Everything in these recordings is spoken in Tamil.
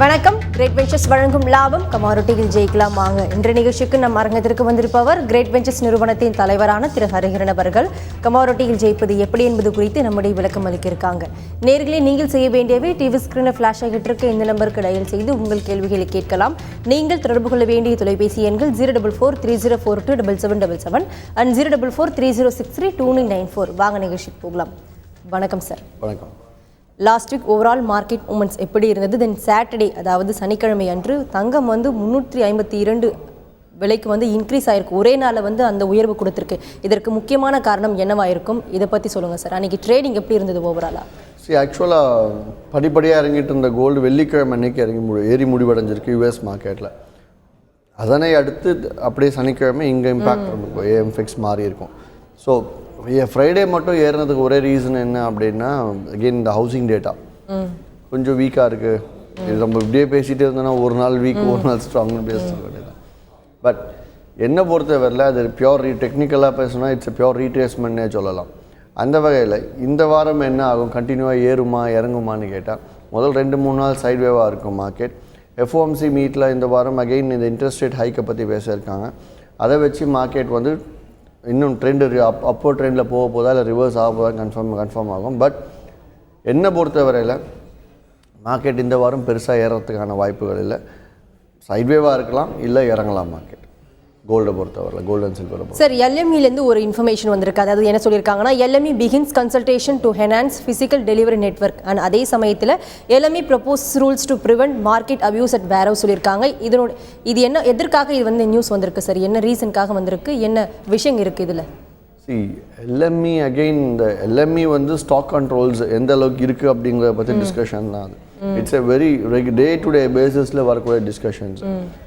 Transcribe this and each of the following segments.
வணக்கம். கிரேட் வெஞ்சர்ஸ் வழங்கும் லாபம் கமாரோட்டியில் ஜெயிக்கலாம் வாங்க. இன்றைய நிகழ்ச்சிக்கு நம் அரங்கத்திற்கு வந்திருப்பவர் கிரேட் வெஞ்சர்ஸ் நிறுவனத்தின் தலைவரான திரு ஹரிஹரன் அவர்கள். கமாரோட்டியில் ஜெயிப்பது எப்படி என்பது குறித்து நம்முடைய விளக்கம் அளிக்க இருக்காங்க. நேர்களே, நீங்கள் செய்ய வேண்டியவை டிவி ஸ்கிரீனில் ஃபிளாஷ் ஆகிட்டு இருக்க இந்த நம்பருக்கு டயல் செய்து உங்கள் கேள்விகளை கேட்கலாம். நீங்கள் தொடர்பு கொள்ள வேண்டிய தொலைபேசி எண்கள் 04430427777 அண்ட் 04430632994. வாங்க நிகழ்ச்சிக்கு போகலாம். வணக்கம் சார். வணக்கம். Last week overall market moments எப்படி இருந்தது? தென் சாட்டர்டே, அதாவது சனிக்கிழமை அன்று தங்கம் 352 விலைக்கு இன்க்ரீஸ் ஆகிருக்கு. ஒரே நாளில் அந்த உயர்வு கொடுத்துருக்கு. இதற்கு முக்கியமான காரணம் என்னவாயிருக்கும்? இதை பற்றி சொல்லுங்கள் சார். அன்றைக்கி ட்ரேடிங் எப்படி இருந்தது ஓவராலாக? ஆக்சுவலாக படிப்படியாக இறங்கிட்டு இருந்த கோல்டு வெள்ளிக்கிழமை அன்னைக்கு ஏறி முடிவடைஞ்சிருக்கு யூஎஸ் மார்க்கெட்டில். அதனை அடுத்து அப்படியே சனிக்கிழமை இங்கே இம்பேக்ட் இருக்கும், ஏஎம்ஃபிக்ஸ் மாறி இருக்கும். ஸோ ஃப்ரைடே மட்டும் ஏறினதுக்கு ஒரே ரீசன் என்ன அப்படின்னா, அகெயின் இந்த ஹவுசிங் டேட்டா கொஞ்சம் வீக்காக இருக்குது. இது நம்ம இப்படியே பேசிகிட்டே இருந்தோன்னா ஒரு நாள் வீக் ஒரு நாள் ஸ்ட்ராங்னு பேச வேண்டியதான். பட் என்னை பொறுத்தவரையில் அது டெக்னிக்கலாக பேசணும்னா இட்ஸ் பியோர் ரீட்ரேஸ்மெண்ட்னே சொல்லலாம். அந்த வகையில் இந்த வாரம் என்ன ஆகும், கண்டினியூவாக ஏறுமா இறங்குமான்னு கேட்டால், முதல் 2-3 நாள் சைட்வேவாக இருக்கும் மார்க்கெட். எஃப்ஓஎம்சி மீட்டில் இந்த வாரம் அகெயின் இந்த இன்ட்ரெஸ்ட் ரேட் ஹைக்கை பற்றி பேசியிருக்காங்க. அதை வச்சு மார்க்கெட் இன்னும் ட்ரெண்டு அப்போ ட்ரெண்டில் போதா இல்லை ரிவர்ஸ் ஆக போதா கன்ஃபார்ம் ஆகும். பட் என்னை பொறுத்தவரையில் மார்க்கெட் இந்த வாரம் பெருசாக ஏறத்துக்கான வாய்ப்புகள் இல்லை. சைட்வேவாக இருக்கலாம், இல்லை இறங்கலாம் மார்க்கெட். கோல்டை பொறுத்தவரையில், கோல்டு அண்ட் சில்வர் சார், எல்எம்இலேருந்து ஒரு இன்ஃபர்மேஷன் வந்திருக்கு. அதாவது என்ன சொல்லியிருக்காங்கன்னா, LME begins consultation to enhance physical delivery network and அதே சமயத்தில் LME propose rules to prevent market abuse at warehouse சொல்லியிருக்காங்க. இது என்ன, எதற்காக இது நியூஸ் வந்திருக்கு சார்? என்ன ரீசனுக்காக வந்திருக்கு? என்ன விஷயம் இருக்குது இதில்? எல்எம்இ அகெயின் இந்த எல்எம்இ ஸ்டாக் கண்ட்ரோல்ஸ் எந்த அளவுக்கு இருக்குது அப்படிங்கிறத பற்றி டிஸ்கஷன் தான் அது. It's a very day to day பேசிஸில் வரக்கூடிய டிஸ்கஷன்ஸ்,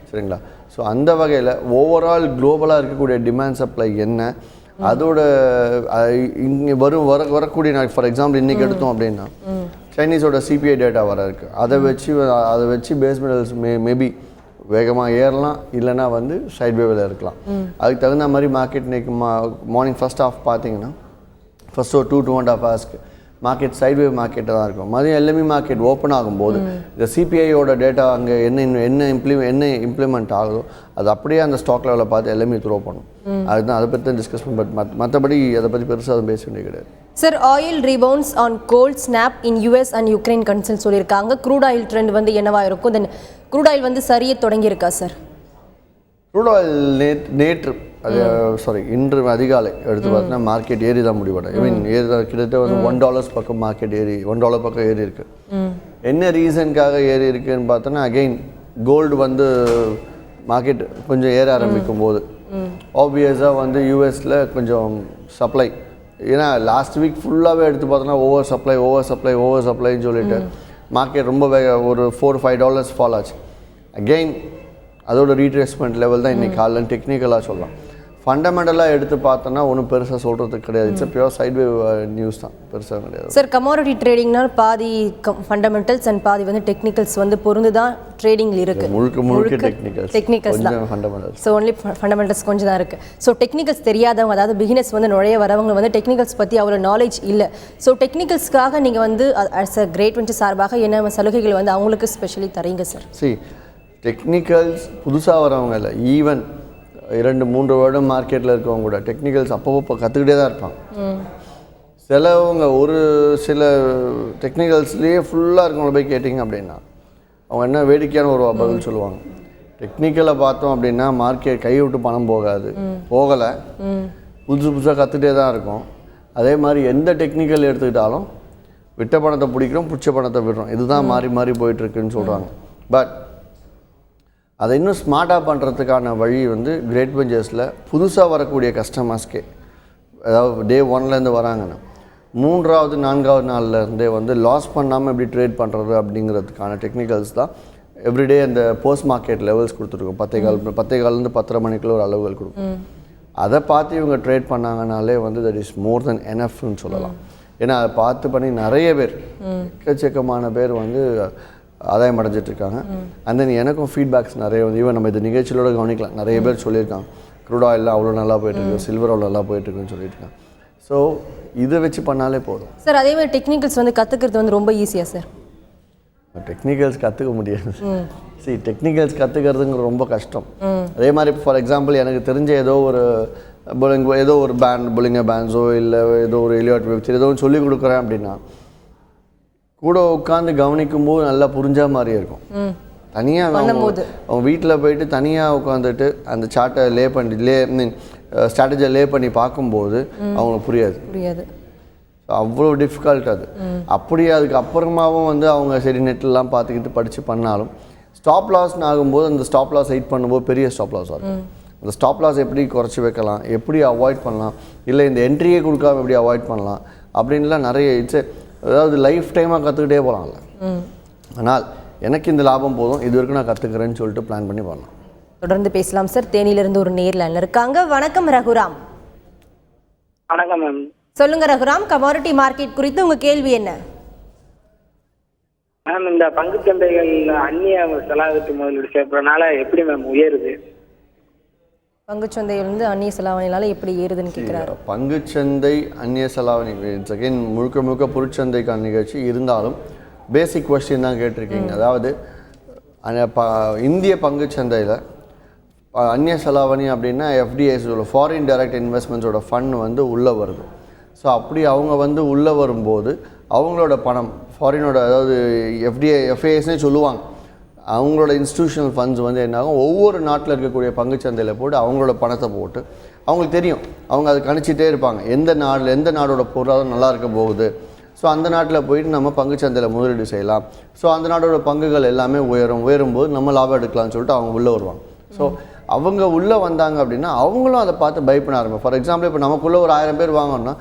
சரிங்களா? ஸோ அந்த வகையில் ஓவரால் குளோபலாக இருக்கக்கூடிய டிமாண்ட் சப்ளை என்ன, அதோட இங்கே வரக்கூடிய ஃபார் எக்ஸாம்பிள் இன்றைக்கி எடுத்தோம் அப்படின்னா சைனீஸோட சிபிஐ டேட்டா வர இருக்குது. அதை வச்சு பேஸ் மெட்டல்ஸ் மேபி வேகமாக ஏறலாம், இல்லைனா சைட்வேவில் இருக்கலாம். அதுக்கு தகுந்த மாதிரி மார்க்கெட் இன்றைக்கி மார்னிங் ஃபர்ஸ்ட் ஹாஃப் பார்த்தீங்கன்னா ஃபர்ஸ்ட் ஒரு 2.5 ஹவர்ஸ்க்கு மார்க்கெட் சைட்வேவ் மார்க்கெட்டாக தான் இருக்கும். மதியம் எல்எம்இ மார்க்கெட் ஓப்பன் ஆகும்போது இந்த சிபிஐயோட டேட்டா அங்கே என்ன இம்ப்ளிமெண்ட் ஆகுதோ அது அப்படியே அந்த ஸ்டாக் லெவலில் பார்த்து எல்எம்இ த்ரோ பண்ணும். அதுதான் அதை பற்றி தான் டிஸ்கஸ் பண்ண. பட் மற்றபடி அதை பற்றி பெருசாக பேச வேண்டியது கிடையாது. Sir, oil rebounds on gold snap in US and Ukraine concern சொல்லியிருக்காங்க. க்ரூட் ஆயில் ட்ரெண்ட் என்னவா இருக்கும்? தென் க்ரூட் ஆயில் சரிய தொடங்கியிருக்கா சார்? க்ரூட் ஆயில் நேற்று இன்று அதிகாலை எடுத்து பார்த்தீங்கன்னா மார்க்கெட் ஏறி தான் முடிவடை. கிட்டத்தட்ட $1 பக்கம் மார்க்கெட் $1 பக்கம் ஏறி இருக்கு. என்ன ரீசனுக்காக ஏறி இருக்குன்னு பார்த்தோன்னா, அகெயின் கோல்டு மார்க்கெட் கொஞ்சம் ஏற ஆரம்பிக்கும் போது ஆப்வியஸாக யூஎஸில் கொஞ்சம் சப்ளை, ஏன்னா லாஸ்ட் வீக் ஃபுல்லாகவே எடுத்து பார்த்தோன்னா ஓவர் சப்ளைன்னு சொல்லிட்டு மார்க்கெட் ரொம்ப ஒரு $4-5 ஃபால் ஆச்சு. அகெயின் அதோட ரீட்ரேஸ்மெண்ட் லெவல் தான் இன்றைக்கி காலையில் டெக்னிக்கலாக சொல்லலாம். ஃபண்டமெண்டலாக எடுத்து பார்த்தோன்னா ஒன்றும் பெருசாக சொல்கிறதுக்கு கிடையாது. இட்ஸ் பியூர் சைட்வேவ் நியூஸ் தான், பெருசாக கிடையாது. சார், கமாடிட்டி ட்ரேடிங்னால் பாதி ஃபண்டமெண்டல்ஸ் அண்ட் பாதி டெக்னிக்கல்ஸ் பொருந்து தான் ட்ரேடிங்கில் இருக்குது. முழுக்க டெக்னிக்கல்ஸ் தான், ஃபண்டமெண்டல்ஸ். ஸோ ஒன்லி ஃபண்டமெண்டல்ஸ் கொஞ்சம் தான் இருக்குது. ஸோ டெக்னிக்கல்ஸ் தெரியாதவங்க, அதாவது பிகினர்ஸ் நுழைய வரவங்க டெக்னிக்கல்ஸ் பற்றி அவ்வளோ நாலேஜ் இல்லை. ஸோ டெக்னிக்கல்ஸ்க்காக நீங்கள் அஸ் அ கிரேட் வெஞ்சர் சார்பாக என்ன சலுகைகள் அவங்களுக்கு ஸ்பெஷலி தரீங்க சார்? டெக்னிக்கல்ஸ் புதுசாக வரவங்க இல்லை, ஈவன் 2-3 வருடம் மார்க்கெட்டில் இருக்கவங்க கூட டெக்னிக்கல்ஸ் அப்பப்போ கற்றுக்கிட்டே தான் இருப்பாங்க. சிலவங்க ஒரு சில டெக்னிக்கல்ஸ்லேயே ஃபுல்லாக இருக்கவங்கள போய் கேட்டிங்க அப்படின்னா அவங்க என்ன வேடிக்கையான ஒரு பதில் சொல்லுவாங்க. டெக்னிக்கலை பார்த்தோம் அப்படின்னா மார்க்கெட் கை விட்டு பணம் போகலை, புதுசாக கற்றுக்கிட்டே தான் இருக்கும். அதே மாதிரி எந்த டெக்னிக்கல் எடுத்துக்கிட்டாலும் விட்ட பணத்தை பிடிக்கிறோம், பிடிச்ச பணத்தை விடுறோம், இதுதான் மாறி போயிட்டுருக்குன்னு சொல்கிறாங்க. பட் அதை இன்னும் ஸ்மார்ட்டாக பண்ணுறதுக்கான வழி கிரேட் வெஞ்சர்ஸில் புதுசாக வரக்கூடிய கஸ்டமர்ஸ்க்கே, அதாவது டே 1லேருந்து வராங்கன்னா 3வது 4வது நாள்லேருந்தே லாஸ் பண்ணாமல் எப்படி ட்ரேட் பண்ணுறது அப்படிங்கிறதுக்கான டெக்னிக்கல்ஸ் தான் எவ்ரிடே அந்த போஸ்ட் மார்க்கெட் லெவல்ஸ் கொடுத்துருக்கோம். 10:15 10:30 மணிக்குள்ள ஒரு அளவுகள் கொடுக்கும். அதை பார்த்து இவங்க ட்ரேட் பண்ணாங்கனாலே தட் இஸ் மோர் தென் எனஃப்னு சொல்லலாம். ஏன்னா அதை பார்த்து பண்ணி நிறைய பேர், எக்கச்சக்கமான பேர் ஆதாயம் அடைஞ்சிட்ருக்காங்க. அந்த எனக்கும் ஃபீட்பேக்ஸ் நிறைய ஈவன் நம்ம இந்த நிகழ்ச்சியோட கவனிக்கலாம். நிறைய பேர் சொல்லியிருக்காங்க க்ரூட் ஆயிலில் அவ்வளோ நல்லா போயிட்டுருக்கு, சில்வர் அவ்வளோ நல்லா போயிட்டுருக்குன்னு சொல்லியிருக்காங்க. ஸோ இதை வச்சு பண்ணாலே போதும் சார். அதே மாதிரி டெக்னிக்கல்ஸ் கற்றுக்கிறது ரொம்ப ஈஸியாக சார்? டெக்னிக்கல்ஸ் கற்றுக்க முடியாது. டெக்னிக்கல்ஸ் கற்றுக்கிறதுங்க ரொம்ப கஷ்டம். அதே மாதிரி ஃபார் எக்ஸாம்பிள் எனக்கு தெரிஞ்ச ஏதோ ஒரு பேண்ட் புலிங்க பேண்ட்ஸோ இல்லை ஏதோ ஒரு எலியாட் வெப்சைட் ஏதோ சொல்லிக் கொடுக்குறேன் அப்படின்னா கூட உட்காந்து கவனிக்கும்போது நல்லா புரிஞ்ச மாதிரியே இருக்கும். தனியாக அவங்க வீட்டில் போயிட்டு தனியாக உட்காந்துட்டு அந்த சார்ட்டை ஸ்ட்ராட்டஜியை லே பண்ணி பார்க்கும்போது அவங்களுக்கு புரியாது. அவ்வளோ டிஃபிகல்ட் அது. அப்படியே அதுக்கப்புறமாவும் வந்து அவங்க சரி நெட்லாம் பார்த்துக்கிட்டு படித்து பண்ணாலும் ஸ்டாப் லாஸ்ன்னு ஆகும்போது அந்த ஸ்டாப் லாஸ் ஹைட் பண்ணும்போது பெரிய ஸ்டாப் லாஸ் ஆகும். அந்த ஸ்டாப் லாஸ் எப்படி குறைச்சி வைக்கலாம், எப்படி அவாய்ட் பண்ணலாம், இல்லை இந்த என்ட்ரியே கொடுக்காம எப்படி அவாய்ட் பண்ணலாம் அப்படின்லாம் நிறைய அதாவது லைஃப் டைமாக கற்றுக்கிட்டே போகலாம்ல. ஆனால் எனக்கு இந்த லாபம் போதும், இது வரைக்கும் நான் கற்றுக்கிறேன்னு சொல்லிட்டு பிளான் பண்ணி பண்ணலாம். தொடர்ந்து பேசலாம் சார். தேனியிலிருந்து ஒரு நேர்ல இருக்காங்க. வணக்கம் ரகுராம். வணக்கம் மேம். சொல்லுங்க ரகுராம், கமாடிட்டி மார்க்கெட் குறித்து உங்க கேள்வி என்ன? மேம், இந்த பங்கு சந்தைகள் அந்நிய செலாவணி முதலீடு செய்யறதுனால எப்படி மேம் உயருது? பங்குச்சந்தையில் வந்து அந்நிய செலாவணியால எப்படி ஏறுதுன்னு கேட்குறாரு. பங்குச்சந்தை அந்நிய செலாவணி செகண்ட் முழுக்க பொருட்சந்தைக்கான நிகழ்ச்சி இருந்தாலும் பேசிக் கொஸ்டின் தான் கேட்டிருக்கீங்க. அதாவது இந்திய பங்குச்சந்தையில் அந்நிய செலாவணி அப்படின்னா எஃப்டிஐஸ் ஃபாரின் டைரக்ட் இன்வெஸ்ட்மெண்ட்ஸோட ஃபண்ட் வந்து உள்ளே வருது. ஸோ அப்படி அவங்க வந்து உள்ளே வரும்போது அவங்களோட பணம் ஃபாரினோட, அதாவது எஃப்ஐஎஸ்னே சொல்லுவாங்க, அவங்களோட இன்ஸ்டிடியூஷனல் ஃபண்ட்ஸ் வந்து என்னாகும் ஒவ்வொரு நாட்டில் இருக்கக்கூடிய பங்குச்சந்தையில் போட்டு அவங்களோட பணத்தை போட்டு அவங்களுக்கு தெரியும், அவங்க அதை கணிச்சிட்டே இருப்பாங்க எந்த நாடோட பொருளாதாரம் நல்லா இருக்க போகுது. ஸோ அந்த நாட்டில் போயிட்டு நம்ம பங்குச்சந்தையில் முதலீடு செய்யலாம். ஸோ அந்த நாடோட பங்குகள் எல்லாமே உயரும்போது நம்ம லாபம் எடுக்கலாம்னு சொல்லிட்டு அவங்க உள்ளே வருவாங்க. ஸோ அவங்க உள்ளே வந்தாங்க அப்படின்னா அவங்களும் அதை பார்த்து பை பண்ண ஆரம்பிக்கும். ஃபார் எக்ஸாம்பிள் இப்போ நமக்குள்ளே ஒரு 1000 பேர் வாங்கணும்னா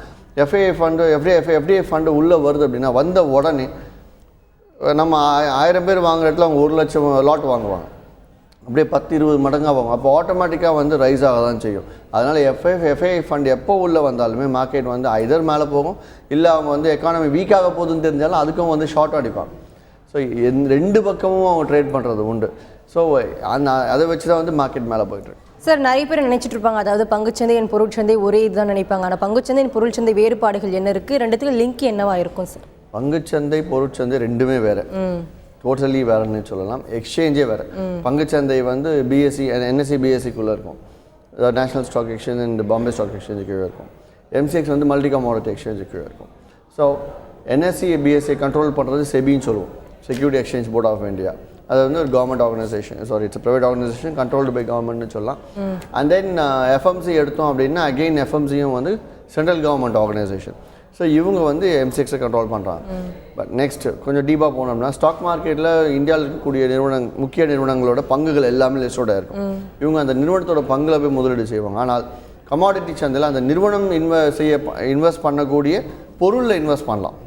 எஃப்டிஐ ஃபண்டு உள்ளே வருது அப்படின்னா வந்த உடனே நம்ம 1000 பேர் வாங்குற இடத்துல அவங்க 1 லட்சம் லாட் வாங்குவாங்க. அப்படியே 10-20 மடங்காக வாங்குவோம். அப்போ ஆட்டோமேட்டிக்காக வந்து ரைஸ் ஆக தான் செய்யும். அதனால் எஃப்ஐ ஃபண்ட் எப்போ உள்ளே வந்தாலுமே மார்க்கெட் வந்து ஐதர் மேலே போகும், இல்லை அவங்க வந்து எக்கானமி வீக்காக போகுதுன்னு தெரிஞ்சாலும் அதுக்கும் வந்து ஷார்ட் அடிப்பாங்க. ஸோ ரெண்டு பக்கமும் அவங்க ட்ரேட் பண்ணுறது உண்டு. ஸோ அதை வச்சு தான் வந்து மார்க்கெட் மேலே போய்ட்டு சார். நிறைய பேர் நினைச்சிட்டு இருப்பாங்க, அதாவது பங்குச்சந்தை என் பொருட்சந்தை ஒரே இதுதான் நினைப்பாங்க. ஆனால் பங்குச்சந்தை என் பொருட்சந்தை வேறுபாடுகள் என்ன இருக்குது, ரெண்டுத்துக்கு லிங்க் என்னவா இருக்கும் சார்? பங்குச்சந்தை பொருட்சந்தை ரெண்டுமே வேறு, டோட்டலி வேறுன்னு சொல்லலாம். எக்ஸ்சேஞ்சே வேறு. பங்குச்சந்தை வந்து பிஎஸ்சி என்எஸ்சி பிஎஸ்சிக்குள்ளே இருக்கும், national stock exchange and Bombay stock exchange கீழே இருக்கும். எம்சிஎக்ஸ் வந்து மல்டி கமாடிட்டி எக்ஸ்சேஞ்சு கீழே இருக்கும். ஸோ என்எஸ்சி பிஎஸ்சி கண்ட்ரோல் பண்ணுறது செபின்னு சொல்லுவோம், security exchange board of India. அது வந்து ஒரு government organisation, it's private organisation controlled by கவர்மெண்ட்னு சொல்லலாம். அண்ட் தென் எஃப்எம்சி எடுத்தோம் அப்படின்னா அகெயின் எஃப்எம்சியும் வந்து சென்ட்ரல் கவர்மெண்ட் ஆர்கனைசேஷன். ஸோ இவங்க வந்து எம்சிஎக்ஸை கண்ட்ரோல் பண்ணுறாங்க. பட் நெக்ஸ்ட் கொஞ்சம் டீப்பாக போனோம்னா ஸ்டாக் மார்க்கெட்டில் இந்தியாவில் இருக்கக்கூடிய முக்கிய நிறுவனங்களோட பங்குகள் எல்லாமே லிஸ்டோட இருக்கும். இவங்க அந்த நிறுவனத்தோட பங்குல போய் முதலீடு செய்வாங்க. ஆனால் கமாடிட்டி சந்தையில் அந்த நிறுவனம் இன்வெஸ்ட் பண்ணக்கூடிய பொருளில் இன்வெஸ்ட் பண்ணலாம்.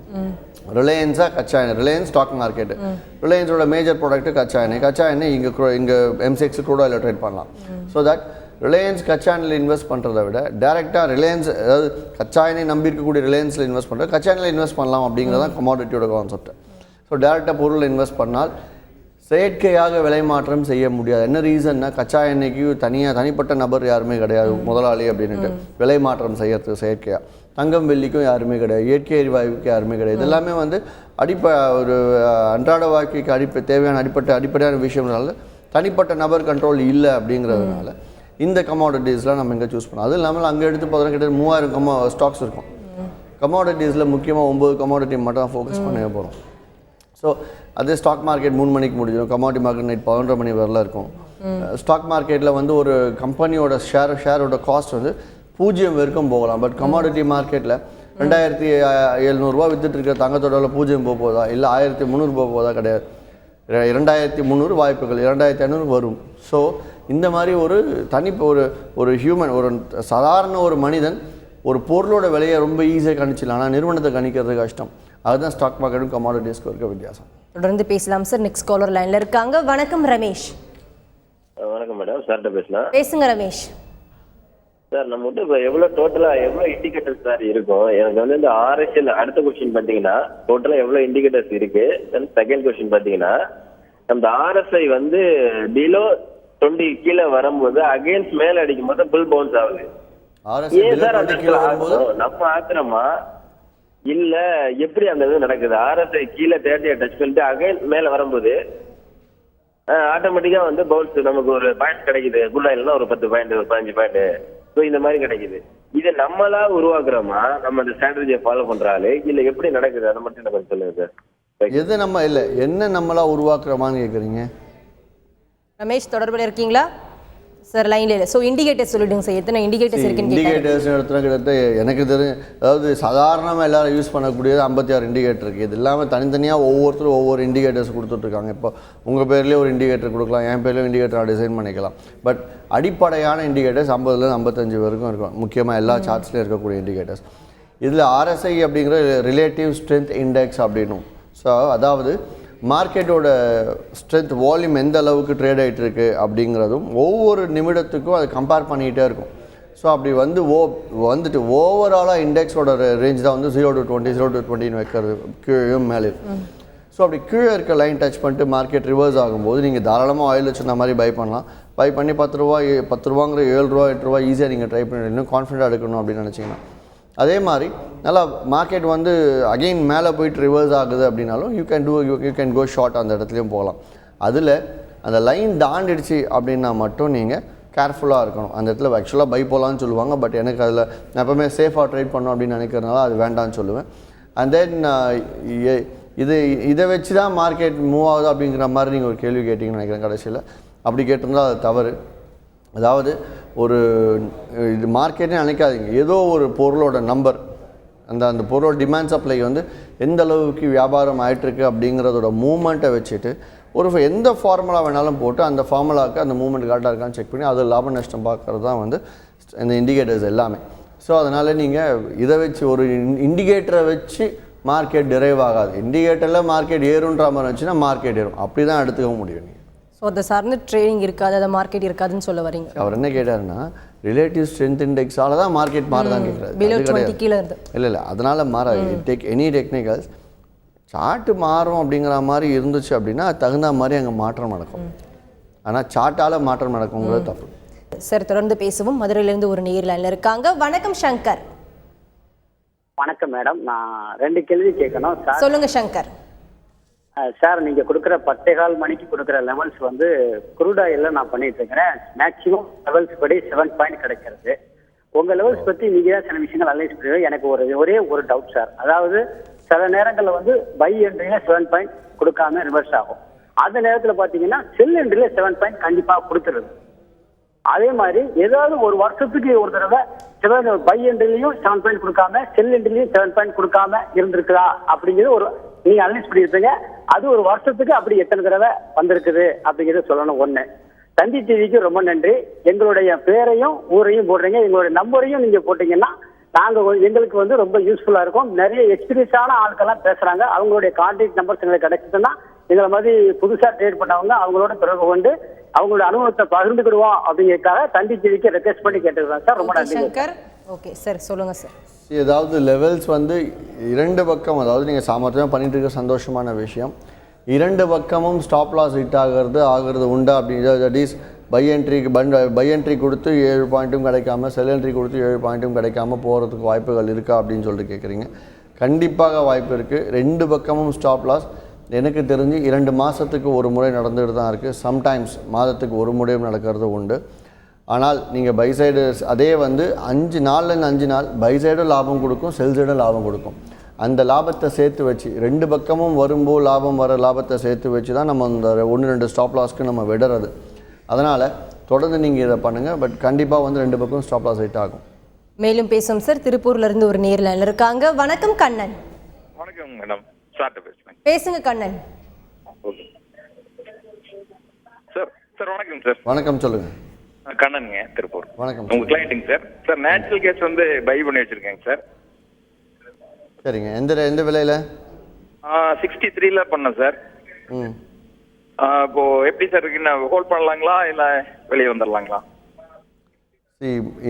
ரிலையன்ஸாக கச்சா எண்ணெய், ரிலையன்ஸ் ஸ்டாக் மார்க்கெட்டு, ரிலையன்ஸோட மேஜர் ப்ராடக்ட்டு கச்சா எண்ணெய் இங்கே எம்சிஎக்ஸ் க்ரூட் ஆயிலில் ட்ரேட் பண்ணலாம். ஸோ தட் ரிலையன்ஸ் கச்சா எண்ணெயில் இன்வெஸ்ட் பண்ணுறதை விட டேரெக்டாக ரிலையன்ஸ், அதாவது கச்சா எண்ணெய் நம்பி இருக்கக்கூடிய ரிலையன்ஸில் இன்வெஸ்ட் பண்ணுறது, கச்சா எண்ணெயில் இன்வெஸ்ட் பண்ணலாம் அப்படிங்கிறதான் கமாடிட்டியோட கான்செப்ட். ஸோ டேரெக்டாக பொருளில் இன்வெஸ்ட் பண்ணால் செயற்கையாக விலை மாற்றம் செய்ய முடியாது. என்ன ரீசன்னா கச்சா எண்ணெய்க்கு தனிப்பட்ட நபர் யாருமே கிடையாது முதலாளி அப்படின்ட்டு விலை மாற்றம் செய்யறதுக்கு செயற்கையாக. தங்கம் வெள்ளிக்கும் யாருமே கிடையாது, இயற்கை எரிவாயுக்கு யாருமே கிடையாது. இதெல்லாமே வந்து ஒரு அன்றாட வாழ்க்கைக்கு தேவையான அடிப்படையான விஷயம்னால தனிப்பட்ட நபர் கண்ட்ரோல் இல்லை அப்படிங்கிறதுனால இந்த கமாடிட்டிஸ்லாம் நம்ம இங்கே சூஸ் பண்ணோம். அதுவும் இல்லாமல் அங்கே எடுத்து பார்த்தோன்னா கிட்டத்தட்ட 3000 ஸ்டாக்ஸ் இருக்கும். கமாடிட்டிஸில் முக்கியமாக 9 கமாடிட்டி மட்டும் தான் ஃபோக்கஸ் பண்ண போகிறோம். ஸோ அதே ஸ்டாக் மார்க்கெட் 3 மணிக்கு முடிஞ்சிடும், கமாடிட்டி மார்க்கெட் நைட் 11:30 மணி வரல இருக்கும். ஸ்டாக் மார்க்கெட்டில் வந்து ஒரு கம்பெனியோட ஷேரோட காஸ்ட் வந்து 0 வரைக்கும் போகலாம். பட் கமாடிட்டி மார்க்கெட்டில் 2700 வித்துட்டு இருக்கிற தங்கத்தோட 0 போக போதா, இல்லை 1300 போக போதா கிடையாது. 2300 வாய்ப்புகள், 2500 வரும். ஸோ இந்த மாதிரி ஒரு ஹியூமன், ஒரு சாதாரண ஒரு மனிதன் ஒரு பொருளோட விலையை ரொம்ப ஈஸியாக கணிச்சிடலாம். ஆனால் நிறுவனத்தை கணிக்கிறது கஷ்டம். அதுதான் ஸ்டாக் மார்க்கெட்டும் கமாடிட்டிஸ்க்கு இருக்க வித்தியாசம். தொடர்ந்து பேசலாம் சார். நெக்ஸ்ட் காலர் லைன்ல இருக்காங்க. வணக்கம் ரமேஷ். வணக்கம் மேடம், சார்கிட்ட பேசலாம். பேசுங்க ரமேஷ். சார் நம்ம வந்து இப்போ எவ்வளோ இண்டிகேட்டர்ஸ் சார் இருக்கும்? எனக்கு வந்து இந்த ஆர்எஸ்எல் அடுத்த கொஸ்டின் பார்த்தீங்கன்னா டோட்டலாக எவ்வளோ இண்டிகேட்டர்ஸ் இருக்கு. தென் செகண்ட் கொஸ்டின் பார்த்தீங்கன்னா நம்ம ஆர்எஸ்ஐ வந்து பிலோ 20 கீழே வரும்போது அகைன்ஸ்ட் மேல அடிக்கும் போது புல் பவுன்ஸ் ஆகுது. ஏன் சார் நம்ம ஆத்திரமா இல்ல எப்படி அந்த இது நடக்குது? RSI கீழே 30 டச் பண்ணிட்டு அகைன் மேல வரும்போது ஆட்டோமேட்டிக்கா வந்து பவுன்ஸ் நமக்கு ஒரு பாயிண்ட் கிடைக்குது. குட் ஆயில்னா ஒரு 10 பாயிண்ட், ஒரு 15 பாயிண்ட், ஸோ இந்த மாதிரி கிடைக்குது. இதை நம்மளா உருவாக்குறோமா, நம்ம அந்த ஸ்ட்ராட்டஜியை ஃபாலோ பண்றாலே இல்ல எப்படி நடக்குது? அதை மட்டும் எனக்கு சொல்லுங்க சார். எது நம்ம இல்லை என்ன நம்மளா உருவாக்குறோமான்னு கேட்குறீங்க? ரமேஷ் தொடர்பில் இருக்கீங்களா சார்? லைன்ல இல்லை. ஸோ இண்டிகேட்டர்ஸ் சொல்லிடுங்க சார், எத்தனை இண்டிகேட்டர்ஸ் இருக்குன்னு கேட்குறேன். இண்டிகேட்டர்ஸ் இடத்துல கிட்டத்தட்ட எனக்கு தெரியும், அதாவது சாதாரணமாக எல்லாரும் யூஸ் பண்ணக்கூடியது 56 இண்டிகேட்டர் இருக்குது. இது இல்லாமல் தனித்தனியாக ஒவ்வொருத்தரும் ஒவ்வொரு இண்டிகேட்டர்ஸ் கொடுத்துட்ருக்காங்க. இப்போ உங்கள் பேர்லேயே ஒரு இண்டிகேட்டர் கொடுக்கலாம், என் பேர்லேயும் இண்டிகேட்டர் டிசைன் பண்ணிக்கலாம். பட் அடிப்படையான இண்டிகேட்டர்ஸ் 50லேருந்து 55 வரைக்கும் இருக்கும், முக்கியமாக எல்லா சார்ட்ஸ்லேயும் இருக்கக்கூடிய இண்டிகேட்டர்ஸ். இதில் RSI அப்படிங்கிற ரிலேட்டிவ் ஸ்ட்ரென்த் இண்டெக்ஸ் அப்படின்னும். ஸோ அதாவது மார்க்கெட்டோட ஸ்ட்ரென்த் வால்யூம் எந்த அளவுக்கு ட்ரேட் ஆகிட்டு இருக்கு அப்படிங்கிறதும் ஒவ்வொரு நிமிடத்துக்கும் அதை கம்பேர் பண்ணிக்கிட்டே இருக்கும். ஸோ அப்படி வந்துட்டு ஓவராலாக இண்டெக்ஸோட ரேஞ்ச் தான் வந்து 0 to 20 0 to 20 வைக்கிறது கீழே மேலே. ஸோ அப்படி கீழே இருக்க லைன் டச் பண்ணிட்டு மார்க்கெட் ரிவர்ஸ் ஆகும்போது நீங்கள் தாராளமாக ஆயில் வச்சு இந்த மாதிரி பை பண்ணலாம். பை பண்ணி 10 ரூபாங்கிற 7 ரூபா 8 ரூபா ஈஸியாக நீங்கள் ட்ரை பண்ணி இன்னும் கான்ஃபிடென்ட்டாக எடுக்கணும் அப்படின்னு நினச்சிங்கன்னா. அதே மாதிரி நல்லா மார்க்கெட் வந்து அகெயின் மேலே போயிட்டு ரிவர்ஸ் ஆகுது அப்படின்னாலும் யூ கேன் கோ ஷார்ட், அந்த இடத்துலையும் போகலாம். அதில் அந்த லைன் தாண்டிடுச்சு அப்படின்னா மட்டும் நீங்கள் கேர்ஃபுல்லாக இருக்கணும். அந்த இடத்துல ஆக்சுவலாக பை போகலான்னு சொல்லுவாங்க, பட் எனக்கு அதில் நான் எப்போவுமே சேஃபாக ட்ரேட் பண்ணணும் அப்படின்னு நினைக்கிறதுனால அது வேண்டான்னு சொல்லுவேன். அண்ட் தென் இதை வச்சு தான் மார்க்கெட் மூவ் ஆகுது அப்படிங்கிற மாதிரி நீங்கள் ஒரு கேள்வி கேட்டிங்கன்னு நினைக்கிறேன். கடைசியில் அப்படி கேட்டிருந்தால் அது தவறு. அதாவது ஒரு இது மார்க்கெட்னே நினைக்காதீங்க, ஏதோ ஒரு பொருளோட நம்பர், அந்த பொருளோட டிமாண்ட் சப்ளை வந்து எந்த அளவுக்கு வியாபாரம் ஆகிட்டுருக்கு அப்படிங்கிறதோட மூமெண்ட்டை வச்சுட்டு எந்த ஃபார்முலா வேணாலும் போட்டு அந்த ஃபார்முலாவுக்கு அந்த மூவ்மெண்ட் கரெக்டாக இருக்கான்னு செக் பண்ணி அது லாப நஷ்டம் பார்க்குறது தான் வந்து இந்த இண்டிகேட்டர்ஸ் எல்லாமே. ஸோ அதனால் நீங்கள் இதை வச்சு ஒரு இண்டிகேட்டரை வச்சு மார்க்கெட் டிரைவ் ஆகாது. இண்டிகேட்டரில் மார்க்கெட் ஏறுன்ற மாதிரி இருந்துச்சுன்னா மார்க்கெட் ஏறும், அப்படி தான் எடுத்துக்க முடியும். நீங்கள் ஸோ அதை சார்ந்து ட்ரேடிங் இருக்காது, அதை மார்க்கெட் இருக்காதுன்னு சொல்ல வரீங்க. அவர் என்ன கேட்டாருன்னா ரிலேட்டிவ் ஸ்ட்ரென்த் இண்டெக்ஸால தான் மார்க்கெட் மாறுதான் கேட்குறாரு. இல்லை அதனால் மாறாது. எனி டெக்னிக்கல்ஸ் சார்ட்டு மாறும் அப்படிங்கிற மாதிரி இருந்துச்சு அப்படின்னா தகுந்த மாதிரி அங்கே மாற்றம் நடக்கும். ஆனால் சார்ட்டால் மாற்றம் நடக்குங்கிறது தப்பு. சார் தொடர்ந்து பேசுவோம். மதுரையிலேருந்து ஒரு நேர் லைனில் இருக்காங்க. வணக்கம் சங்கர். வணக்கம் மேடம், நான் 2 கேள்வி கேட்கணும் சார். சொல்லுங்க சங்கர். சார், நீங்க கொடுக்குற 10:15 மணிக்கு கொடுக்குற லெவல்ஸ் வந்து குரூட் ஆயில்ல நான் பண்ணிட்டு இருக்கிறேன். மேக்சிமம் லெவல்ஸ் படி 7 பாயிண்ட் கிடைக்கிறது. உங்க லெவல்ஸ் பத்தி நீங்க தான் சில விஷயங்கள் அனலைஸ் பண்ணுவீங்க. எனக்கு ஒரே ஒரு டவுட் சார். அதாவது சில நேரங்களில் வந்து பை என்ட்ரியில 7 பாயிண்ட் கொடுக்காம ரிவர்ஸ் ஆகும். அந்த நேரத்தில் பாத்தீங்கன்னா செல் என்ட்ரியில 7 பாயிண்ட் கண்டிப்பா கொடுத்துருது. அதே மாதிரி ஏதாவது ஒரு வருஷத்துக்கு ஒரு தடவை சில பை என்ட்ரிலையும் 7 பாயிண்ட் கொடுக்காம செல் என்ட்ரிலையும் 7 பாயிண்ட் கொடுக்காம இருந்திருக்குதா அப்படிங்கிறது ஒரு நீங்க அனலைஸ் பண்ணிருப்பீங்க. அது ஒரு வருஷத்துக்கு அப்படி எத்தனை தடவை வந்திருக்குது அப்படிங்கிறது சொல்லணும். ஒண்ணு, தந்தி டிவிக்கு ரொம்ப நன்றி. எங்களுடைய பேரையும் ஊரையும் போடுறீங்க, எங்களுடைய நம்பரையும் நீங்க போட்டீங்கன்னா எங்களுக்கு வந்து ரொம்ப யூஸ்ஃபுல்லா இருக்கும். நிறைய எக்ஸ்பீரியன்ஸான ஆட்கள்லாம் பேசுறாங்க. அவங்களுடைய கான்டாக்ட் நம்பர்ஸ் எங்களுக்கு கிடைச்சதுன்னா எங்களை மாதிரி புதுசா ட்ரேட் பண்ணவங்க அவங்களோட தொடர்பு கொண்டு அவங்களோட அனுபவத்தை பகிர்ந்துக்கிடுவோம் அப்படிங்கிறதுக்காக தந்தி டிவிக்கு ரெக்வெஸ்ட் பண்ணி கேட்டுக்கிறேன் சார். ரொம்ப நன்றி சங்கர். ஓகே சார், சொல்லுங்க சார். ஏதாவது லெவல்ஸ் வந்து 2 பக்கம், அதாவது நீங்கள் சாமர்த்தியமாக பண்ணிட்டு இருக்க சந்தோஷமான விஷயம். 2 பக்கமும் ஸ்டாப் லாஸ் ஹிட் ஆகிறது உண்டா அப்படிங்கிறது. தட் இஸ் பை என்ட்ரி கொடுத்து 7 பாயிண்ட்டும் கிடைக்காம செல் என்ட்ரி கொடுத்து 7 பாயிண்ட்டும் கிடைக்காம போகிறதுக்கு வாய்ப்புகள் இருக்கா அப்படின்னு சொல்லிட்டு கேட்குறீங்க. கண்டிப்பாக வாய்ப்பு இருக்குது. 2 பக்கமும் ஸ்டாப் லாஸ் எனக்கு தெரிஞ்சு 2 மாதத்துக்கு ஒரு முறை நடந்துகிட்டு தான் இருக்குது. சம்டைம்ஸ் மாதத்துக்கு ஒரு முறையும் நடக்கிறது உண்டு. ஆனால் நீங்கள் பை சைடு அதே வந்து 5 நாள்லேருந்து 5 நாள் பை சைடும் லாபம் கொடுக்கும், செல் சைடும் லாபம் கொடுக்கும். அந்த லாபத்தை சேர்த்து வச்சு 2 பக்கமும் வரும்போது லாபத்தை சேர்த்து வச்சு தான் நம்ம அந்த 1-2 ஸ்டாப் லாஸ்க்கு நம்ம விடுறது. அதனால் தொடர்ந்து நீங்கள் இதை பண்ணுங்கள். பட் கண்டிப்பாக வந்து 2 பக்கம் ஸ்டாப் லாஸ் ஹிட் ஆகும். மேலும் பேசும் சார். திருப்பூர்லேருந்து ஒரு நேர் லைனில் இருக்காங்க. வணக்கம் கண்ணன். வணக்கம் மேடம், சார்ட்ட பேசுகிறேன். பேசுங்க கண்ணன். Okay sir. சார் வணக்கம் சார். வணக்கம், சொல்லுங்கள். கண்ணனுங்க, திருப்பூர். வணக்கம். உங்கள் கிளைண்ட்டுங்க சார். சார் நேச்சுரல் கேஸ் வந்து பை பண்ணி வச்சுருக்கேங்க சார். சரிங்க. எந்த விலையில்? 63ல பண்ணேன் சார். இப்போ எப்படி சார் இருக்குன்னு ஹோல்ட் பண்ணலாங்களா இல்லை வெளியே வந்துடலாங்களா?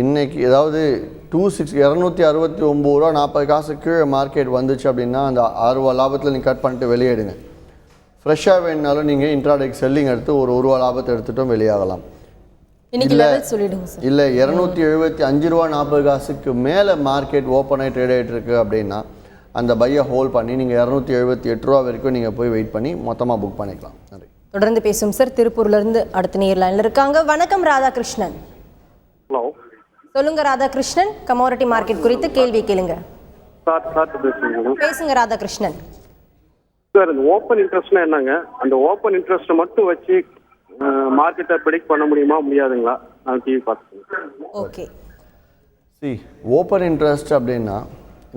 இன்னைக்கு ஏதாவது 269 ரூபா 40 காசு கீழே மார்க்கெட் வந்துச்சு அப்படின்னா அந்த 6 ரூபா லாபத்தில் நீங்கள் கட் பண்ணிட்டு வெளியேடுங்க. ஃப்ரெஷ்ஷாக வேணுனாலும் நீங்கள் இன்ட்ராடேக் செல்லிங் எடுத்து ஒரு ரூபா லாபத்தை எடுத்துட்டும் வெளியாகலாம். இல்லை 275 ரூபா 40 காசுக்கு மேலே மார்க்கெட் ஓப்பன் ஆகி ட்ரேட் ஆகிட்டு இருக்கு அப்படின்னா அந்த பையை ஹோல்ட் பண்ணி நீங்கள் 278 ரூபா வரைக்கும் நீங்கள் போய் வெயிட் பண்ணி மொத்தமாக புக் பண்ணிக்கலாம். நன்றி. தொடர்ந்து பேசும் சார். திருப்பூர்லேருந்து அடுத்த நேர் லைனில் இருக்காங்க. வணக்கம் ராதாகிருஷ்ணன். ஹலோ, சொல்லுங்க ராதாகிருஷ்ணன், கமோடிட்டி மார்க்கெட் குறித்து கேள்வி கேளுங்க. பேசுங்க ராதாகிருஷ்ணன். சார், இந்த ஓப்பன் இன்ட்ரெஸ்ட்னா என்னங்க? அந்த ஓப்பன் இன்ட்ரெஸ்ட்டை மட்டும் வச்சு மார்க்கெட்டை ப்ரெடிக்ட் பண்ண முடியுமா முடியாதுங்களா? நான் டிவி பார்த்துக்கேன். ஓகே. ஓப்பன் இன்ட்ரெஸ்ட் அப்படின்னா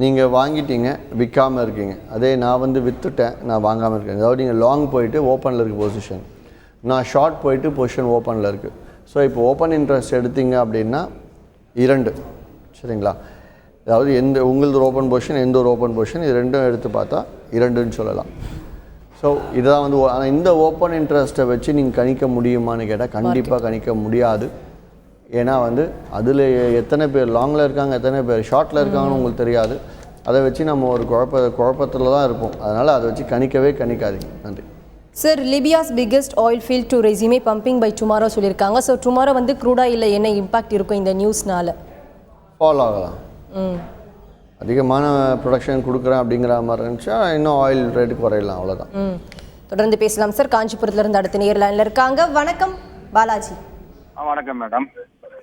நீங்கள் வாங்கிட்டீங்க, விற்காமல் இருக்கீங்க. அதே நான் விற்றுட்டேன், நான் வாங்காமல் இருக்கேன். அதாவது நீங்கள் லாங் போயிட்டு ஓப்பனில் இருக்குது பொசிஷன், நான் ஷார்ட் போயிட்டு பொசிஷன் ஓப்பனில் இருக்குது. ஸோ இப்போ ஓப்பன் இன்ட்ரெஸ்ட் எடுத்தீங்க அப்படின்னா 2, சரிங்களா? அதாவது உங்களது ஓப்பன் பொசிஷன், எந்த ஒரு ஓப்பன் பொசிஷன், இது ரெண்டும் எடுத்து பார்த்தா 2ன்னு சொல்லலாம். ஸோ இதுதான் ஆனால் இந்த ஓப்பன் இன்ட்ரெஸ்ட்டை வச்சு நீங்கள் கணிக்க முடியுமான்னு கேட்டால் கண்டிப்பாக கணிக்க முடியாது. ஏன்னா அதில் எத்தனை பேர் லாங்கில் இருக்காங்க, எத்தனை பேர் ஷார்ட்டில் இருக்காங்கன்னு உங்களுக்கு தெரியாது. அதை வச்சு நம்ம ஒரு குழப்பத்தில் தான் இருப்போம். அதனால் அதை வச்சு கணிக்காதீங்க. நன்றி. Sir, Libya's biggest oil field to resume pumping by tomorrow சொல்லியிருக்காங்க. ஸோ டுமாரோ க்ரூட் ஆயிலில் என்ன இம்பாக்ட் இருக்கும் இந்த நியூஸ்னால? ஃபால் ஆகலாம். அதிகமான ப்ரொடக்ஷன் கொடுக்குறேன் அப்படிங்கிற மாதிரி இருந்துச்சா இன்னும் ஆயில் ரேட்டுக்கு குறையலாம், அவ்வளோதான். தொடர்ந்து பேசலாம் சார். காஞ்சிபுரத்துலேருந்து அடுத்த நேர் லைனில் இருக்காங்க. வணக்கம் பாலாஜி. வணக்கம் மேடம்.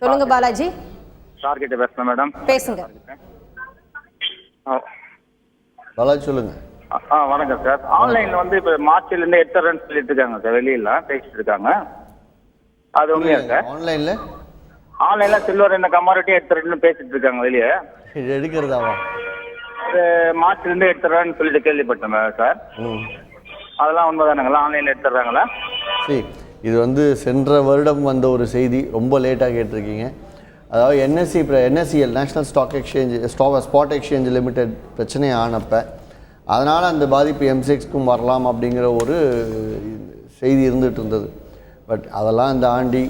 சொல்லுங்க பாலாஜி. சார் கிட்ட பேசுறேன் மேடம். பேசுங்க பாலாஜி, சொல்லுங்க. வணக்கம் சார். ஆன்லைன்ல இப்போ மார்ச்ல இருந்து எடுத்துறேன்னு சொல்லிட்டு இருக்காங்க சார், வெளியில பேசிட்டு இருக்காங்க. அது உண்மையா சார்? ஆன்லைன்ல சில்வர் என்ன கமாடிட்டி எடுத்துறேன்னு பேசிட்டு இருக்காங்க வெளியே. இது எடுக்கிறதாவா? மார்ச்ல இருந்து எடுத்துறேன்னு சொல்லிட்டு கேள்விப்பட்டேன் சார். அதெல்லாம் உண்மைதானுங்களா? ஆன்லைன்ல எடுத்துறாங்களா? சரி, இது சென்ற வருடம் வந்த ஒரு செய்தி, ரொம்ப லேட்டாக கேட்டிருக்கீங்க. அதாவது NSCL national stock exchange spot exchange limited பிரச்சனை ஆனப்போ அதனால் அந்த பாதிப்பு MCXக்கும் வரலாம் அப்படிங்கிற ஒரு செய்தி இருந்துகிட்டு இருந்தது. பட் அதெல்லாம் இந்த ஆண்டி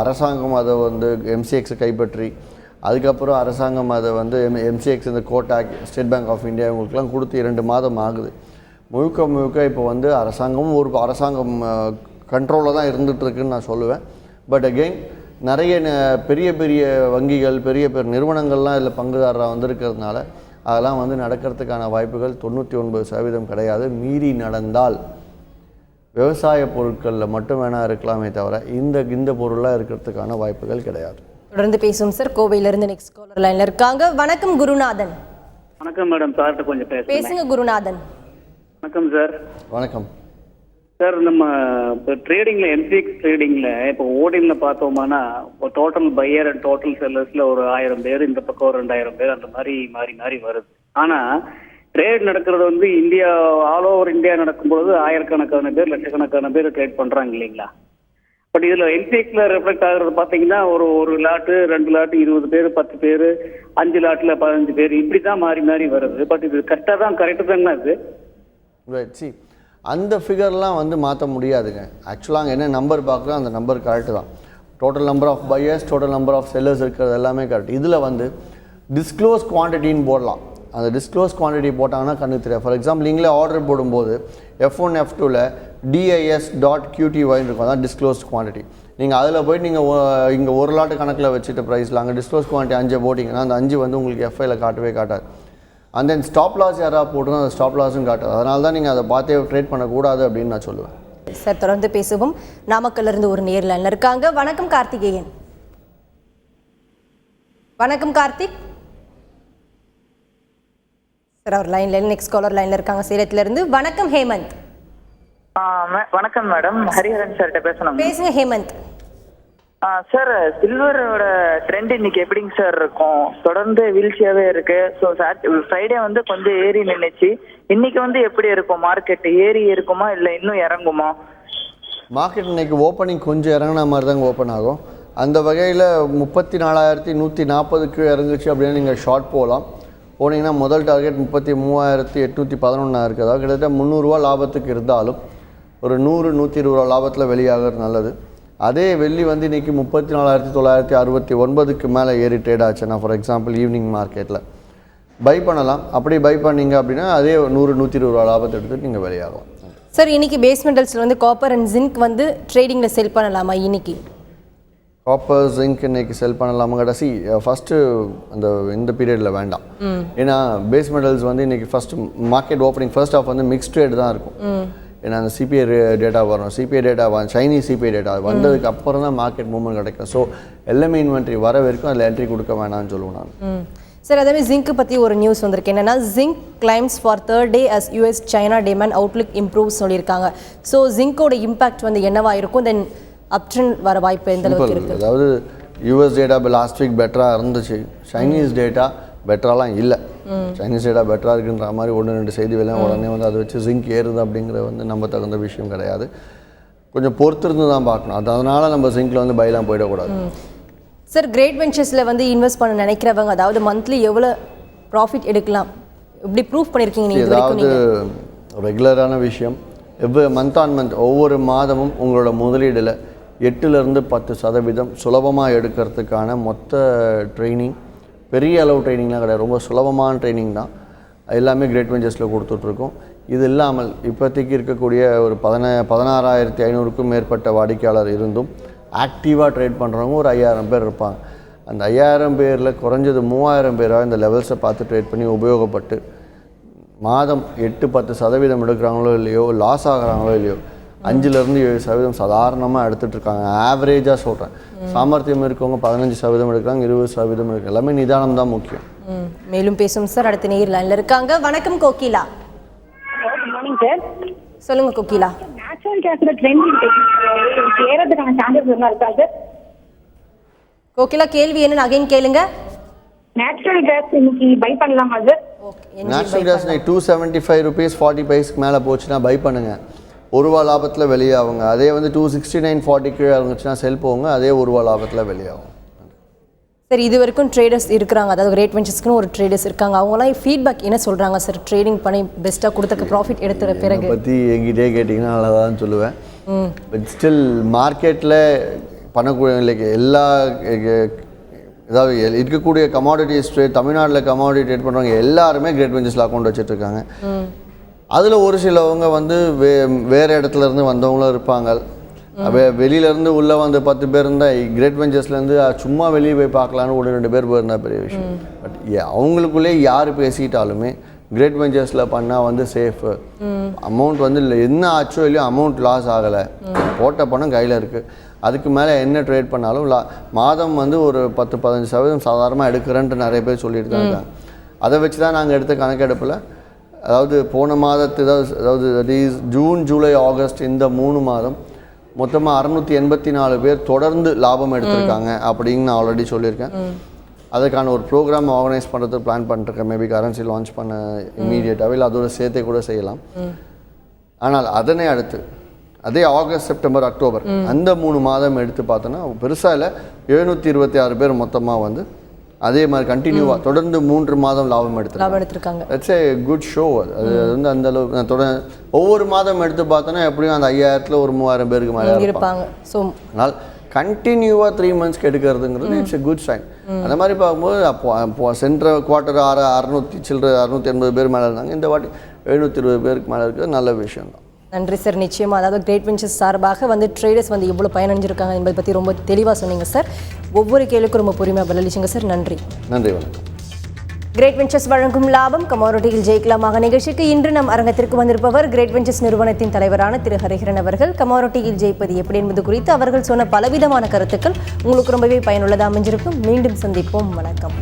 அரசாங்கம் அதை MCXை கைப்பற்றி அதுக்கப்புறம் அரசாங்கம் அதை MCX இந்த Kotak state bank of India இவங்களுக்குலாம் கொடுத்து 2 மாதம் ஆகுது. முழுக்க இப்போ அரசாங்கமும் அரசாங்கம் கண்ட்ரோலில் தான் இருந்துகிட்ருக்குன்னு நான் சொல்லுவேன். பட் அகெயின் நிறைய பெரிய பெரிய வங்கிகள், பெரிய பெரிய நிறுவனங்கள்லாம் இதில் பங்குதாரராக வந்திருக்கிறதுனால அதெல்லாம் நடக்கிறதுக்கான வாய்ப்புகள் 99% கிடையாது. மீறி நடந்தால் விவசாய பொருட்களில் மட்டும் வேணால் இருக்கலாமே தவிர இந்த பொருளாக இருக்கிறதுக்கான வாய்ப்புகள் கிடையாது. தொடர்ந்து பேசும் சார். கோவையிலிருந்து நெக்ஸ்ட் காலர் லைனில் இருக்காங்க. வணக்கம் குருநாதன். வணக்கம் மேடம். சார்கிட்ட கொஞ்சம் பேசுங்க குருநாதன். வணக்கம் சார். வணக்கம் சார். நம்ம இப்போ ட்ரேடிங்கில் MCX ட்ரேடிங்கில் இப்போ ஓடிங்கில் பார்த்தோம்னா டோட்டல் பையர் அண்ட் டோட்டல் செல்லர்ஸில் ஒரு 1000 பேர், இந்த பக்கம் ஒரு 2000 பேர், அந்த மாதிரி மாறி வருது. ஆனால் ட்ரேட் நடக்கிறது இந்தியா ஆல் ஓவர் இந்தியா நடக்கும்பொழுது ஆயிரக்கணக்கான பேர், லட்சக்கணக்கான பேர் ட்ரேட் பண்ணுறாங்க இல்லைங்களா? பட் இதில் MCXல ரெஃப்ளெக்ட் ஆகுறது பார்த்தீங்கன்னா ஒரு லாட்டு, 2 லாட்டு 20 பேர், 10 பேர், 5 லாட்டில் 15 பேர், இப்படி தான் மாறி வருது. பட் இது கரெக்டு தானே அது? சி, அந்த ஃபிகர்லாம் மாற்ற முடியாதுங்க. ஆக்சுவலாக அங்கே என்ன நம்பர் பார்க்குறோம், அந்த நம்பர் கரெக்டு தான். Total number of buyers, total number of sellers இருக்கிறது எல்லாமே கரெக்ட். இதில் டிஸ்க்ளோஸ் குவான்டிட்டின்னு போடலாம். அந்த டிஸ்க்ளோஸ் குவான்டிட்டி போட்டாங்கன்னா கண்ணுக்கு தெரியாது. ஃபார் எக்ஸாம்பிள் நீங்களே ஆர்டர் போடும்போது F1 F2ல் DIS.QTYன்னு இருக்கும், அதான் டிஸ்க்ளோஸ் குவான்டிட்டி. நீங்கள் அதில் போய்ட்டு நீங்கள் இங்கே ஒரு லாட்டு கணக்கில் வச்சுட்டு ப்ரைஸில் அங்கே டிஸ்க்ளோஸ் குவான்டிட்டி 5 போட்டிங்கன்னா அந்த 5 உங்களுக்கு FIல காட்டவே காட்டாது. அண்ட் தென் ஸ்டாப் லாஸ் யாராவது போட்டுனா அந்த ஸ்டாப் லாஸும் காட்டாது. அதனால தான் நீங்கள் அதை பார்த்தே ட்ரேட் பண்ணக்கூடாது அப்படின்னு நான் சொல்லுவேன். சார், தொடர்ந்து பேசுவோம். நாமக்கல்லிருந்து ஒரு நேர் லைனில் இருக்காங்க. வணக்கம் கார்த்திகேயன். வணக்கம் கார்த்திக் சார். அவர் லைனில் நெக்ஸ்ட் காலர் லைனில் இருக்காங்க சேலத்திலிருந்து. வணக்கம் ஹேமந்த். வணக்கம் மேடம். ஹரிஹரன் சார்கிட்ட பேசணும். பேசுங்க ஹேமந்த். சார், சில்வரோட ட்ரெண்ட் இன்னைக்கு எப்படிங்க சார் இருக்கும்? தொடர்ந்து வீழ்ச்சியாவே இருக்கு. ஸோ ஃப்ரைடே கொஞ்சம் ஏறி நின்றுச்சு. இன்னைக்கு எப்படி இருக்கும் மார்க்கெட்? ஏறி இருக்குமா இல்லை இன்னும் இறங்குமா? மார்க்கெட் இன்னைக்கு ஓப்பனிங் கொஞ்சம் இறங்கின மாதிரி தாங்க ஓப்பன் ஆகும். அந்த வகையில் 34,140க்கு இறங்குச்சு அப்படின்னா நீங்கள் ஷார்ட் போனீங்கன்னா முதல் டார்கெட் 33,811 இருக்குது. அதாவது கிட்டத்தட்ட 300 ரூபா லாபத்துக்கு இருந்தாலும் ஒரு 100-120 ரூபா லாபத்தில் வெளியாகிறது நல்லது. அதே வெள்ளி இன்றைக்கி 34,969க்கு மேலே ஏறி ட்ரேட் ஆச்சுன்னா ஃபார் எக்ஸாம்பிள் ஈவினிங் மார்க்கெட்டில் பை பண்ணலாம். அப்படி பை பண்ணிங்க அப்படின்னா அதே 100-120 ரூபா லாபத்தை எடுத்துகிட்டு நீங்கள் வெளியாகலாம். சார், இன்றைக்கி பேஸ் மெட்டல்ஸில் காப்பர் அண்ட் ஜிங்க் ட்ரேடிங்கில் செல் பண்ணலாமா இன்னைக்கு? காப்பர் ஜிங்க் இன்னைக்கு செல் பண்ணலாமா கடைசி ஃபஸ்ட்டு அந்த இந்த பீரியடில் வேண்டாம். ஏன்னா பேஸ் மெட்டல்ஸ் வந்து இன்னைக்கு first market opening first half வந்து மிக்ஸ்ட் ரேட் தான் இருக்கும். ஏன்னா அந்த சிபிஐ டேட்டா வரணும், CPI data Chinese CPI data வந்ததுக்கு அப்புறம் தான் மார்க்கெட் மூவ்மெண்ட் கிடைக்கும். ஸோ எல்லாமே இன்வென்ட்ரி வர வரைக்கும் அதில் என்ட்ரி கொடுக்க வேணாம்னு சொல்லுவேன் நான். சார் அதேமாதிரி ஜிங்க் பற்றி ஒரு நியூஸ் வந்திருக்கு. என்னென்னா zinc climbs for third day as US China demand outlook improve சொல்லியிருக்காங்க. ஸோ ஜிங்கோட இம்பேக்ட் வந்து என்னவா இருக்கும், தென் அப்ட்ரெண்ட் வர வாய்ப்பு எந்த அளவுக்கு இருக்குது? அதாவது யூஎஸ் டேட்டா லாஸ்ட் வீக் பெட்டராக இருந்துச்சு, சைனீஸ் டேட்டா பெட்டராலாம் இல்லை. சைனீஸ் டேட்டா பெட்டராக இருக்குன்ற மாதிரி 1-2 செய்தி வெளியே உடனே வந்து அதை வச்சு ஜிங்க் ஏறுது அப்படிங்கிற வந்து நம்ம தகுந்த விஷயம் கிடையாது. கொஞ்சம் பொறுத்திருந்து தான் பார்க்கணும். அதனால் நம்ம ஜிங்கில் வந்து பைலாம் போயிடக்கூடாது. சார் கிரேட் வெஞ்சர்ஸில் வந்து இன்வெஸ்ட் பண்ண நினைக்கிறவங்க அதாவது மந்த்லி எவ்வளோ ப்ராஃபிட் எடுக்கலாம் இப்படி ப்ரூஃப் பண்ணியிருக்கீங்க நீங்கள்? ஏதாவது ரெகுலரான விஷயம் மந்த் ஆன் மந்த் ஒவ்வொரு மாதமும் உங்களோட முதலீடில் 8-10% சுலபமாக எடுக்கிறதுக்கான மொத்த ட்ரைனிங், பெரிய அளவு ட்ரைனிங்லாம் கிடையாது, ரொம்ப சுலபமான ட்ரைனிங் தான் எல்லாமே கிரேட் வெஞ்சர்ஸில் கொடுத்துட்ருக்கோம். இது இல்லாமல் இப்போதைக்கு இருக்கக்கூடிய ஒரு 16,500க்கும் மேற்பட்ட வாடிக்கையாளர் இருந்தும் ஆக்டிவாக ட்ரேட் பண்ணுறவங்க ஒரு 5,000 பேர் இருப்பாங்க. அந்த 5,000 பேரில் குறைஞ்சது 3,000 பேராக இந்த லெவல்ஸை பார்த்து ட்ரேட் பண்ணி உபயோகப்பட்டு மாதம் 8-10% எடுக்கிறாங்களோ இல்லையோ, லாஸ் ஆகிறாங்களோ இல்லையோ, 5-7% சாதாரணமாக எடுத்துகிட்டு இருக்காங்க. ஆவரேஜாக சொல்கிறேன். சாமர்த்தியம் இருக்கவங்க 15% எடுக்கிறாங்க, 20% எடுக்கிறாங்க. எல்லாமே நிதானம் தான் முக்கியம். மேலும் பேசும் சார். அடுத்த நேர் லைனில் இருக்காங்க. வணக்கம் கோகிலா. Good morning sir. சொல்லுங்க கோகிலா. நேச்சுரல் கேஸ்ல ட்ரெண்ட் ஏறதுக்கான சான்சஸ் என்ன இருக்கா சார்? கோகிலா கேள்வி என்னன்னு அகைன் கேளுங்க. நேச்சுரல் கேஸ் இன்னைக்கு பை பண்ணலாமா சார்? நேச்சுரல் கேஸ் 275 rupees 40 பைஸ்க்கு மேலே போச்சுன்னா பை பண்ணுங்கள், ₹1 லாபத்தில் வெளியாகுங்க. அதே வந்து 269.40 கீழே இருந்துச்சுன்னா செல் போங்க, அதே ₹1 லாபத்தில் வெளியாகும். சார் இது வரைக்கும் ட்ரேடர்ஸ் இருக்கிறாங்க, அதாவது கிரேட் வெஞ்சர்ஸ்க்குன்னு ஒரு ட்ரேடர்ஸ் இருக்காங்க, அவங்களாம் ஃபீட்பேக் என்ன சொல்கிறாங்க சார்? ட்ரேடிங் பண்ணி பெஸ்ட்டாக கொடுத்துருக்க ப்ராஃபிட் எடுத்துகிற பிறகு பற்றி எங்கிட்டே கேட்டிங்கன்னா நல்லா தான் சொல்லுவேன். பட் ஸ்டில் மார்க்கெட்டில் பண்ணக்கூடிய இல்லைக்கு எல்லா அதாவது இருக்கக்கூடிய கமாடிட்டிஸ் ட்ரேட், தமிழ்நாட்டில் கமாடிட்டி ட்ரேட் பண்ணுறவங்க எல்லாருமே கிரேட் வெஞ்சர்ஸில் அக்கௌண்ட் வச்சுட்ருக்காங்க. அதில் ஒரு சிலவங்க வந்து வேறு இடத்துலேருந்து வந்தவங்களும் இருப்பாங்க. வெளியிலேருந்து உள்ளே வந்து 10 பேர் இருந்தால் கிரேட் வெஞ்சர்ஸ்லேருந்து சும்மா வெளியே போய் பார்க்கலான்னு 1-2 பேர் போயிருந்தால் பெரிய விஷயம். பட் அவங்களுக்குள்ளே யார் பேசிட்டாலுமே கிரேட் வெஞ்சர்ஸில் பண்ணால் வந்து சேஃபு. அமௌண்ட் வந்து என்ன ஆச்சோ இல்லையோ அமௌண்ட் லாஸ் ஆகலை, போட்ட பணம் கையில் இருக்குது. அதுக்கு மேலே என்ன ட்ரேட் பண்ணாலும் மாதம் வந்து ஒரு 10-15% சாதாரணமாக எடுக்கிறேன்ட்டு நிறைய பேர் சொல்லிட்டு தான் இருக்காங்க. அதை வச்சு தான் நாங்கள் எடுத்த கணக்கெடுப்பில் அதாவது போன மாதத்து அதாவது ஜூன், ஜூலை, ஆகஸ்ட் இந்த 3 மாதம் மொத்தமாக 684 பேர் தொடர்ந்து லாபம் எடுத்திருக்காங்க அப்படின்னு நான் ஆல்ரெடி சொல்லியிருக்கேன். அதுக்கான ஒரு ப்ரோக்ராம் ஆர்கனைஸ் பண்ணுறதுக்கு பிளான் பண்ணிருக்கேன். மேபி கரன்சி லான்ச் பண்ண இம்மீடியட்டாகவே இல்லை அதோட சேர்த்தே கூட செய்யலாம். ஆனால் அதனை அடுத்து அதே ஆகஸ்ட், செப்டம்பர், அக்டோபர் அந்த 3 மாதம் எடுத்து பார்த்தோன்னா பெருசாக இல்லை, 726 பேர் மொத்தமாக வந்து அதே மாதிரி கண்டினியூவாக தொடர்ந்து 3 மாதம் லாபம் எடுத்துருக்காங்க. It's A good show. அது வந்து அந்த அளவுக்கு ஒவ்வொரு மாதம் எடுத்து பார்த்தோன்னா எப்படியும் அந்த 5,000ல் ஒரு 3,000 பேருக்கு மேலே இருப்பாங்க. ஸோ அதனால் கண்டினியூவாக 3 மந்த்ஸ்க்கு எடுக்கிறதுங்கிறது இட்ஸ் எ குட் சைன். அந்த மாதிரி பார்க்கும்போது அப்போ சென்ற குவார்ட்டர் 680 பேர் மேலே இருந்தாங்க, இந்த வாட்டி 720 பேருக்கு மேலே இருக்கிறது நல்ல விஷயம் தான். நன்றி சார். நிச்சயமாக அதாவது கிரேட் வெஞ்சர்ஸ் சார்பாக வந்து ட்ரேடர்ஸ் வந்து எவ்வளோ பயனடைஞ்சிருக்காங்க என்பதை பற்றி ரொம்ப தெளிவாக சொன்னீங்க சார். ஒவ்வொரு கேளுக்கும் ரொம்ப பொறுமையாக பதிலளிச்சிங்க சார். நன்றி. நன்றி, வணக்கம். கிரேட் வெஞ்சர்ஸ் வழங்கும் லாபம் கமாடிட்டியில் ஜெயிக்கலாமாக நிகழ்ச்சிக்கு இன்று நம் அரங்கத்திற்கு வந்திருப்பவர் கிரேட் வெஞ்சர்ஸ் நிறுவனத்தின் தலைவரான திரு ஹரிஹரன் அவர்கள். கமாடிட்டியில் ஜெயிப்பது எப்படி என்பது குறித்து அவர்கள் சொன்ன பலவிதமான கருத்துக்கள் உங்களுக்கு ரொம்பவே பயனுள்ளதாக அமைஞ்சிருக்கும். மீண்டும் சந்திப்போம். வணக்கம்.